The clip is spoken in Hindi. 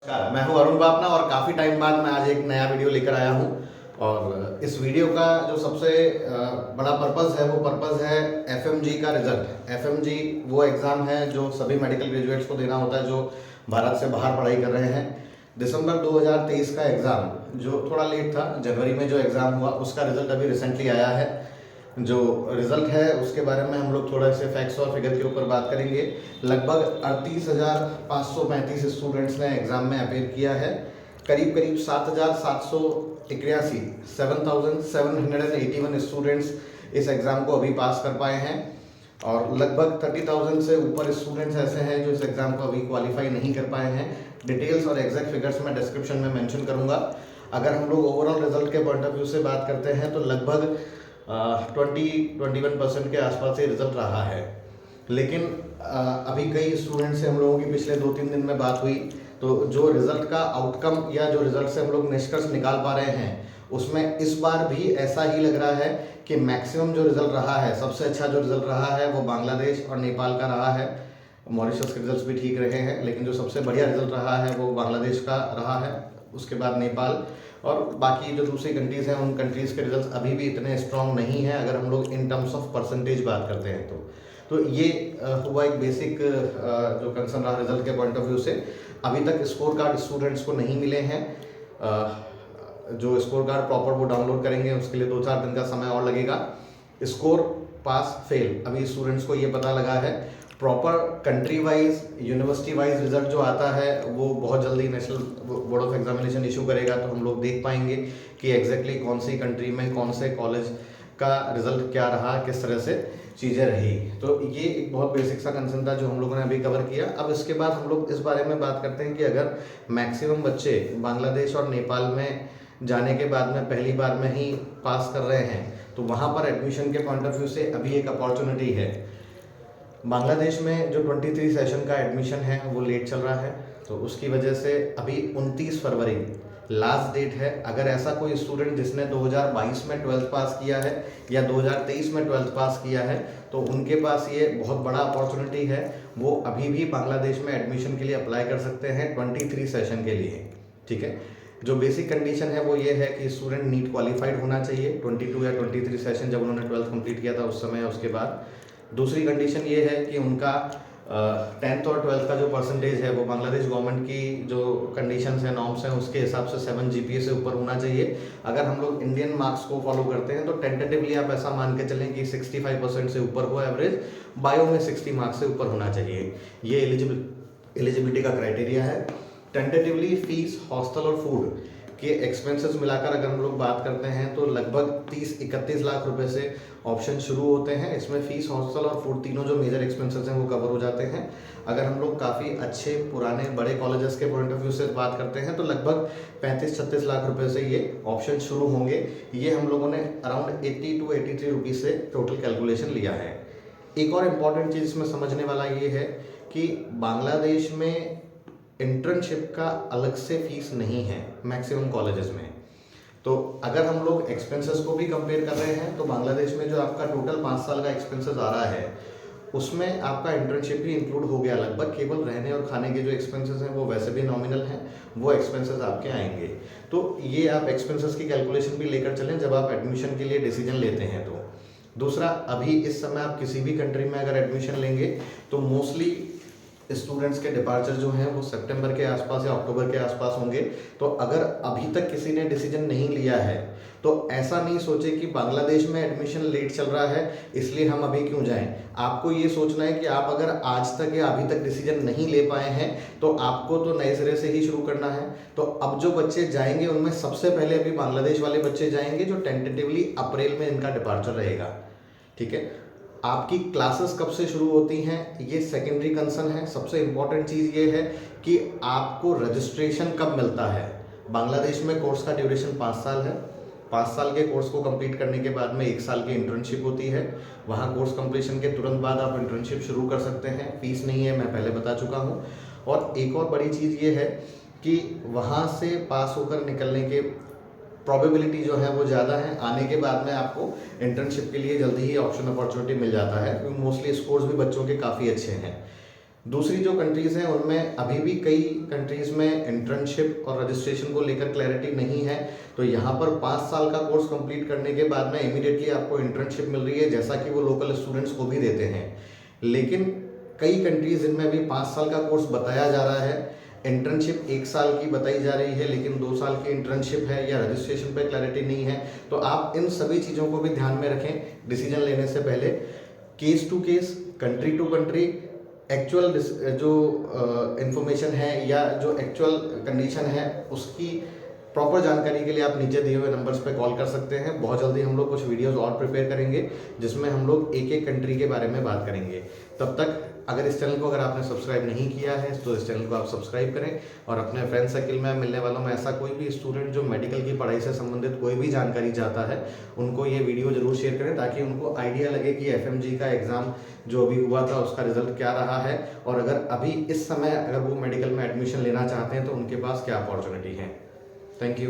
नमस्कार, मैं हूं अरुण बापना और काफ़ी टाइम बाद मैं आज एक नया वीडियो लेकर आया हूं। और इस वीडियो का जो सबसे बड़ा पर्पज़ है वो पर्पज़ है एफएमजी का रिजल्ट। एफएमजी वो एग्ज़ाम है जो सभी मेडिकल ग्रेजुएट्स को देना होता है जो भारत से बाहर पढ़ाई कर रहे हैं। दिसंबर 2023 का एग्ज़ाम जो थोड़ा लेट था, जनवरी में जो एग्ज़ाम हुआ उसका रिजल्ट अभी रिसेंटली आया है। जो रिजल्ट है उसके बारे में हम लोग थोड़ा से फैक्ट्स और फिगर के ऊपर बात करेंगे। लगभग 38,535 स्टूडेंट्स ने एग्ज़ाम में अपेयर किया है। करीब करीब 7,781 7,781 स्टूडेंट्स इस एग्ज़ाम को अभी पास कर पाए हैं और लगभग 30,000 से ऊपर स्टूडेंट्स ऐसे हैं जो इस एग्ज़ाम को अभी क्वालिफाई नहीं कर पाए हैं। डिटेल्स और एग्जैक्ट फिगर्स मैं डिस्क्रिप्शन में मेंशन करूंगा। अगर हम लोग ओवरऑल रिजल्ट के पॉइंट ऑफ व्यू से बात करते हैं तो लगभग 20-21% के आसपास ये रिजल्ट रहा है। लेकिन अभी कई स्टूडेंट्स से हम लोगों की पिछले 2-3 दिन में बात हुई तो जो रिजल्ट का आउटकम या जो रिजल्ट से हम लोग निष्कर्ष निकाल पा रहे हैं उसमें इस बार भी ऐसा ही लग रहा है कि मैक्सिमम जो रिजल्ट रहा है, सबसे अच्छा जो रिजल्ट रहा है वो बांग्लादेश और नेपाल का रहा है। मॉरिशस के रिजल्ट्स भी ठीक रहे हैं लेकिन जो सबसे बढ़िया रिजल्ट रहा है वो बांग्लादेश का रहा है, उसके बाद नेपाल और बाकी जो दूसरी कंट्रीज़ हैं उन कंट्रीज़ के रिजल्ट्स अभी भी इतने स्ट्रॉन्ग नहीं हैं अगर हम लोग इन टर्म्स ऑफ परसेंटेज बात करते हैं तो ये हुआ एक बेसिक जो कंसर्न रहा रिजल्ट के पॉइंट ऑफ व्यू से। अभी तक स्कोर कार्ड स्टूडेंट्स को नहीं मिले हैं। जो स्कोर कार्ड प्रॉपर वो डाउनलोड करेंगे उसके लिए 2-4 दिन का समय और लगेगा। स्कोर पास फेल अभी स्टूडेंट्स को ये पता लगा है। Proper country wise university wise result जो आता है वो बहुत जल्दी national board of examination issue करेगा तो हम लोग देख पाएंगे कि एग्जैक्टली कौन सी कंट्री में कौन से कॉलेज का रिजल्ट क्या रहा, किस तरह से चीज़ें रही। तो ये एक बहुत बेसिक सा कंसर्न था जो हम लोगों ने अभी कवर किया। अब इसके बाद हम लोग इस बारे में बात करते हैं कि अगर मैक्सिमम बच्चे बांग्लादेश और नेपाल में जाने के बाद में पहली बार में ही पास कर रहे हैं तो वहाँ पर एडमिशन के पॉइंट ऑफ व्यू से अभी एक अपॉर्चुनिटी है। बांग्लादेश में जो 23 सेशन का एडमिशन है वो लेट चल रहा है तो उसकी वजह से अभी 29 फरवरी लास्ट डेट है। अगर ऐसा कोई स्टूडेंट जिसने 2022 में 12th पास किया है या 2023 में 12th पास किया है तो उनके पास ये बहुत बड़ा अपॉर्चुनिटी है। वो अभी भी बांग्लादेश में एडमिशन के लिए अप्लाई कर सकते हैं 23 सेशन के लिए। ठीक है, जो बेसिक कंडीशन है वो ये है कि स्टूडेंट नीट क्वालिफाइड होना चाहिए 22 या 23 सेशन जब उन्होंने 12th कंप्लीट किया था उस समय। उसके बाद दूसरी कंडीशन ये है कि उनका 10th और 12th का जो परसेंटेज है वो बांग्लादेश गवर्नमेंट की जो कंडीशंस हैं, नॉर्म्स हैं, उसके हिसाब से 7 GPA से ऊपर होना चाहिए। अगर हम लोग इंडियन मार्क्स को फॉलो करते हैं तो टेंटेटिवली आप ऐसा मान के चलें कि 65% से ऊपर हो एवरेज, बायो में 60 मार्क्स से ऊपर होना चाहिए। ये एलिजिबिलिटी का क्राइटेरिया है। टेंटेटिवली फीस, हॉस्टल और फूड के एक्सपेंसेस मिलाकर अगर हम लोग बात करते हैं तो लगभग 30-31 लाख रुपए से ऑप्शन शुरू होते हैं। इसमें फीस, हॉस्टल और फूड तीनों जो मेजर एक्सपेंसेस हैं वो कवर हो जाते हैं। अगर हम लोग काफ़ी अच्छे पुराने बड़े कॉलेजेस के पॉइंट ऑफ व्यू से बात करते हैं तो लगभग 35-36 लाख रुपए से ये ऑप्शन शुरू होंगे। ये हम लोगों ने अराउंड 80 to 83 रुपीज़ से टोटल कैलकुलेशन लिया है। एक और इम्पॉर्टेंट चीज़ इसमें समझने वाला ये है कि बांग्लादेश में इंटर्नशिप का अलग से फीस नहीं है मैक्सिमम कॉलेजेस में। तो अगर हम लोग एक्सपेंसेस को भी कंपेयर कर रहे हैं तो बांग्लादेश में जो आपका टोटल 5 साल का एक्सपेंसेस आ रहा है उसमें आपका इंटर्नशिप भी इंक्लूड हो गया लगभग। केवल रहने और खाने के जो एक्सपेंसेस हैं वो वैसे भी नॉमिनल हैं, वो एक्सपेंसेस आपके आएंगे। तो ये आप एक्सपेंसेस की कैलकुलेशन भी लेकर चलें जब आप एडमिशन के लिए डिसीजन लेते हैं। तो दूसरा, अभी इस समय आप किसी भी कंट्री में अगर एडमिशन लेंगे तो मोस्टली स्टूडेंट्स के डिपार्चर जो हैं वो सितंबर के आसपास या अक्टूबर के आसपास होंगे। तो अगर अभी तक किसी ने डिसीजन नहीं लिया है तो ऐसा नहीं सोचे कि बांग्लादेश में एडमिशन लेट चल रहा है इसलिए हम अभी क्यों जाएं। आपको ये सोचना है कि आप अगर आज तक या अभी तक डिसीजन नहीं ले पाए हैं तो आपको तो नए सिरे से ही शुरू करना है। तो अब जो बच्चे जाएंगे उनमें सबसे पहले अभी बांग्लादेश वाले बच्चे जाएंगे जो टेंटेटिवली अप्रैल में इनका डिपार्चर रहेगा। ठीक है, आपकी क्लासेस कब से शुरू होती हैं ये सेकेंडरी कंसर्न है। सबसे इम्पॉर्टेंट चीज़ ये है कि आपको रजिस्ट्रेशन कब मिलता है। बांग्लादेश में कोर्स का ड्यूरेशन 5 साल है। 5 साल के कोर्स को कंप्लीट करने के बाद में 1 साल की इंटर्नशिप होती है। वहाँ कोर्स कंप्लीशन के तुरंत बाद आप इंटर्नशिप शुरू कर सकते हैं। फीस नहीं है, मैं पहले बता चुका हूँ। और एक और बड़ी चीज़ ये है कि वहाँ से पास होकर निकलने के प्रोबेबिलिटी जो है वो ज़्यादा है। आने के बाद में आपको इंटर्नशिप के लिए जल्दी ही ऑप्शन अपॉर्चुनिटी मिल जाता है क्योंकि मोस्टली स्कोर्स भी बच्चों के काफ़ी अच्छे हैं। दूसरी जो कंट्रीज़ हैं उनमें अभी भी कई कंट्रीज़ में इंटर्नशिप और रजिस्ट्रेशन को लेकर क्लैरिटी नहीं है। तो यहाँ पर 5 साल का कोर्स कंप्लीट करने के बाद में इमीडिएटली आपको इंटर्नशिप मिल रही है, जैसा कि वो लोकल स्टूडेंट्स को भी देते हैं। लेकिन कई कंट्रीज़ इनमें अभी 5 साल का कोर्स बताया जा रहा है, इंटर्नशिप 1 साल की बताई जा रही है, लेकिन 2 साल की इंटर्नशिप है या रजिस्ट्रेशन पे क्लैरिटी नहीं है। तो आप इन सभी चीज़ों को भी ध्यान में रखें डिसीजन लेने से पहले। Case to case, country to country, actual जो इंफॉर्मेशन है या जो एक्चुअल कंडीशन है उसकी प्रॉपर जानकारी के लिए आप नीचे दिए हुए नंबर्स पे कॉल कर सकते हैं। बहुत जल्दी हम लोग कुछ वीडियोस और प्रिपेयर करेंगे जिसमें हम लोग एक एक कंट्री के बारे में बात करेंगे। तब तक अगर इस चैनल को अगर आपने सब्सक्राइब नहीं किया है तो इस चैनल को आप सब्सक्राइब करें, और अपने फ्रेंड सर्किल में मिलने वालों में ऐसा कोई भी स्टूडेंट जो मेडिकल की पढ़ाई से संबंधित कोई भी जानकारी चाहता है उनको ये वीडियो जरूर शेयर करें, ताकि उनको आइडिया लगे कि एफएमजी का एग्ज़ाम जो अभी हुआ था उसका रिजल्ट क्या रहा है, और अगर अभी इस समय अगर वो मेडिकल में एडमिशन लेना चाहते हैं तो उनके पास क्या अपॉर्चुनिटी है। Thank you.